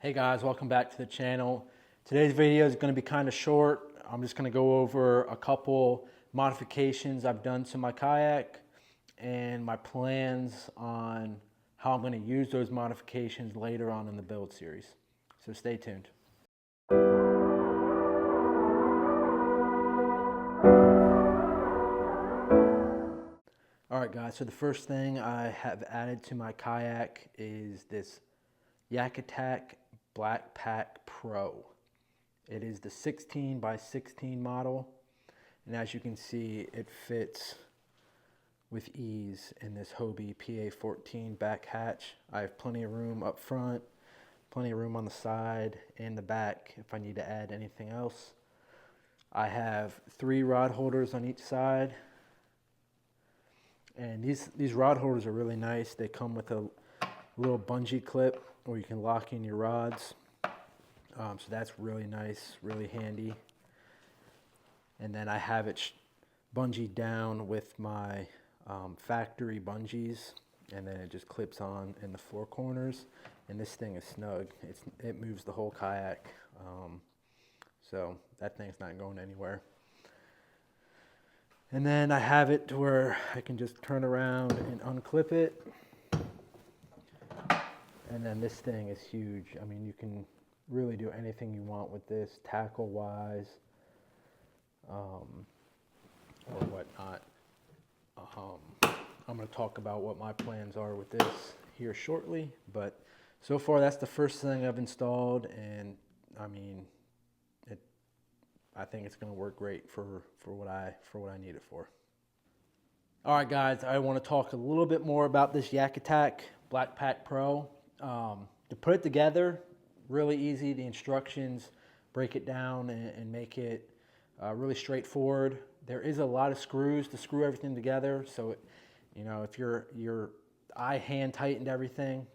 Hey guys, welcome back to the channel. Today's video is going to be kind of short. I'm just going to go over a couple modifications I've done to my kayak and my plans on how I'm going to use those modifications later on in the build series. So stay tuned. Alright guys, so the first thing I have added to my kayak is this YakAttack BlackPak Pro. It is the 16 by 16 model, and as you can see, it fits with ease in this Hobie PA14 back hatch. I have plenty of room up front, plenty of room on the side and the back if I need to add anything else. I have 3 rod holders on each side, and these rod holders are really nice. They come with a little bungee clip where you can lock in your rods. So that's really nice, really handy. And then I have it bungeed down with my factory bungees, and then it just clips on in the 4 corners. And this thing is snug. It moves the whole kayak. So that thing's not going anywhere. And then I have it to where I can just turn around and unclip it. And then this thing is huge. I mean, you can really do anything you want with this, tackle wise, or whatnot. I'm going to talk about what my plans are with this here shortly, but so far that's the first thing I've installed, and I mean, I think it's going to work great for what I need it for. All right, guys, I want to talk a little bit more about this YakAttack BlackPak Pro. To put it together, really easy. The instructions break it down and make it really straightforward. There is a lot of screws to screw everything together, so if I hand tightened everything,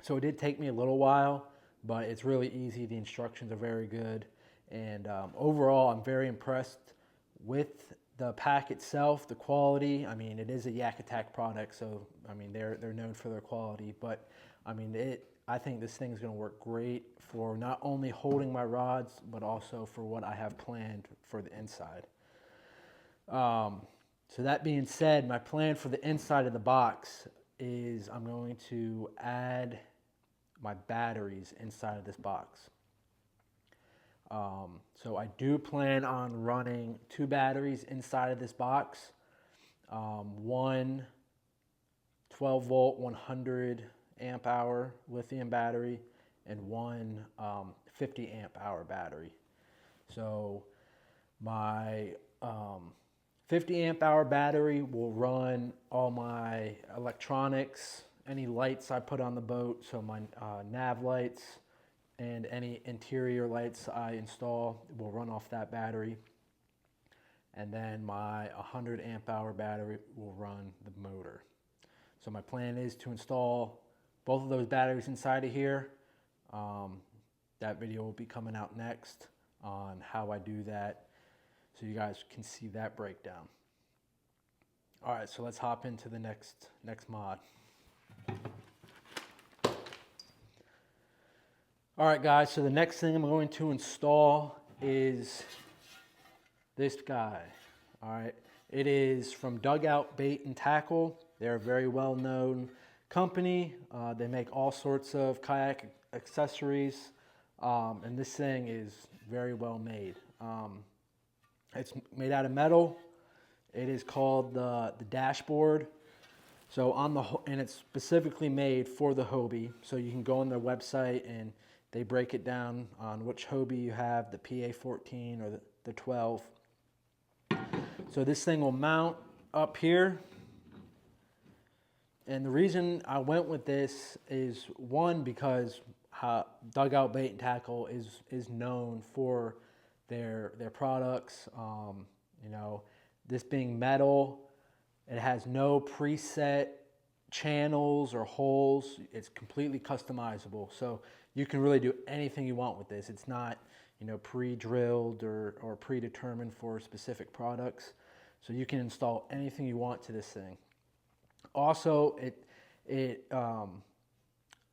so it did take me a little while, but it's really easy. The instructions are very good, and overall I'm very impressed with the pack itself, the quality. I mean, it is a YakAttack product, so I mean they're known for their quality, but I mean I think this thing's going to work great for not only holding my rods, but also for what I have planned for the inside. So that being said, my plan for the inside of the box is I'm going to add my batteries inside of this box. So I do plan on running 2 batteries inside of this box. One 12 volt 100 amp hour lithium battery and one 50 amp hour battery. So my 50 amp hour battery will run all my electronics, any lights I put on the boat, so my nav lights and any interior lights I install will run off that battery. And then my 100 amp hour battery will run the motor. So my plan is to install both of those batteries inside of here. That video will be coming out next on how I do that, so you guys can see that breakdown. All right, so let's hop into the next mod. All right, guys, so the next thing I'm going to install is this guy. All right, it is from Dugout Bait and Tackle. They're a very well-known company. They make all sorts of kayak accessories, and this thing is very well made. It's made out of metal. It is called the dashboard. So and it's specifically made for the Hobie. So you can go on their website and they break it down on which Hobie you have, the PA14 or the 12. So this thing will mount up here. And the reason I went with this is, one, because Dugout Bait and Tackle is known for their products. This being metal, it has no preset channels or holes. It's completely customizable. So you can really do anything you want with this. It's not, pre-drilled or predetermined for specific products. So you can install anything you want to this thing. Also,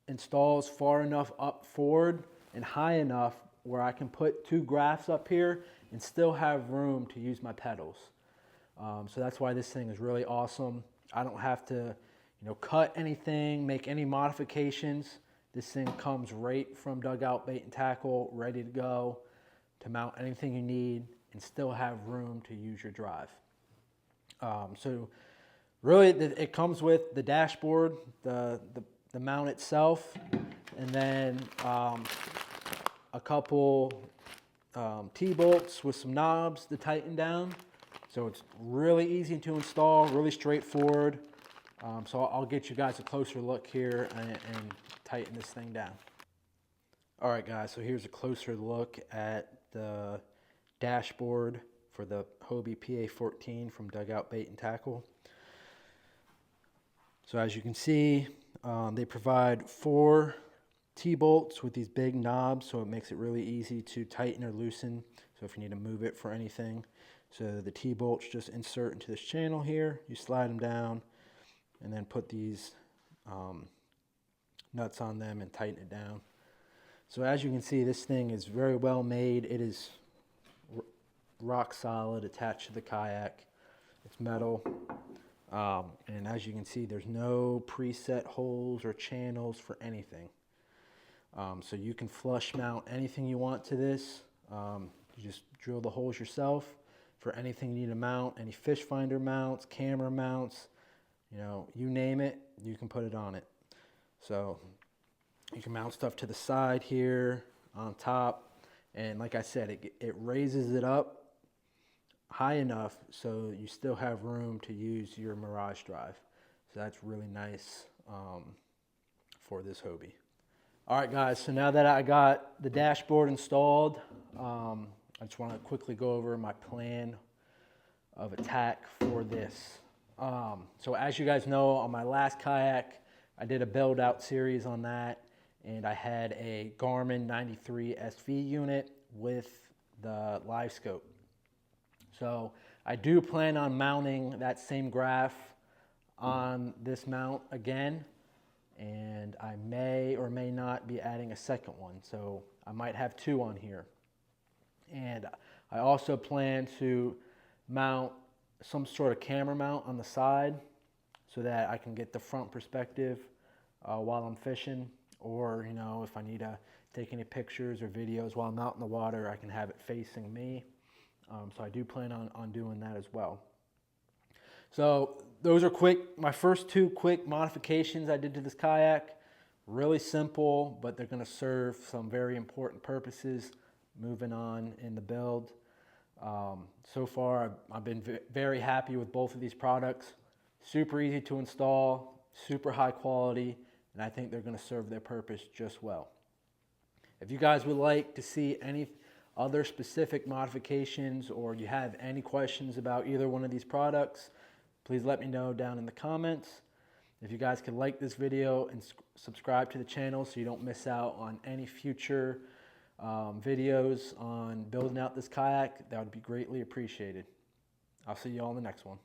installs far enough up forward and high enough where I can put 2 graphs up here and still have room to use my pedals. So that's why this thing is really awesome. I don't have to, cut anything, make any modifications. This thing comes right from Dugout Bait and Tackle, ready to go to mount anything you need and still have room to use your drive. So really it comes with the dashboard, the mount itself, and then a couple T-bolts with some knobs to tighten down. So it's really easy to install, really straightforward. So I'll get you guys a closer look here and tighten this thing down. All right, guys, so here's a closer look at the dashboard for the Hobie PA14 from Dugout Bait and Tackle. So as you can see, they provide 4 T-bolts with these big knobs, so it makes it really easy to tighten or loosen. So if you need to move it for anything. So the T-bolts just insert into this channel here. You slide them down and then put these nuts on them and tighten it down. So as you can see, this thing is very well made. It is rock solid attached to the kayak. It's metal. And as you can see, there's no preset holes or channels for anything. So you can flush mount anything you want to this. You just drill the holes yourself for anything you need to mount, any fish finder mounts, camera mounts, you name it, you can put it on it. So you can mount stuff to the side here, on top, and like I said, it raises it up high enough so you still have room to use your Mirage drive. So that's really nice for this Hobie. All right, guys, so now that I got the dashboard installed, I just want to quickly go over my plan of attack for this. So as you guys know, on my last kayak, I did a build out series on that, and I had a Garmin 93 SV unit with the live scope. So I do plan on mounting that same graph on this mount again, and I may or may not be adding a second one. So I might have 2 on here. And I also plan to mount some sort of camera mount on the side so that I can get the front perspective while I'm fishing, or if I need to take any pictures or videos while I'm out in the water, I can have it facing me. So I do plan on doing that as well. So those are my first 2 quick modifications I did to this kayak. Really simple, but they're going to serve some very important purposes moving on in the build. So far, I've been very happy with both of these products. Super easy to install, super high quality, and I think they're going to serve their purpose just well. If you guys would like to see any other specific modifications, or you have any questions about either one of these products, please let me know down in the comments. If you guys could like this video and subscribe to the channel so you don't miss out on any future videos on building out this kayak, that would be greatly appreciated. I'll see you all in the next one.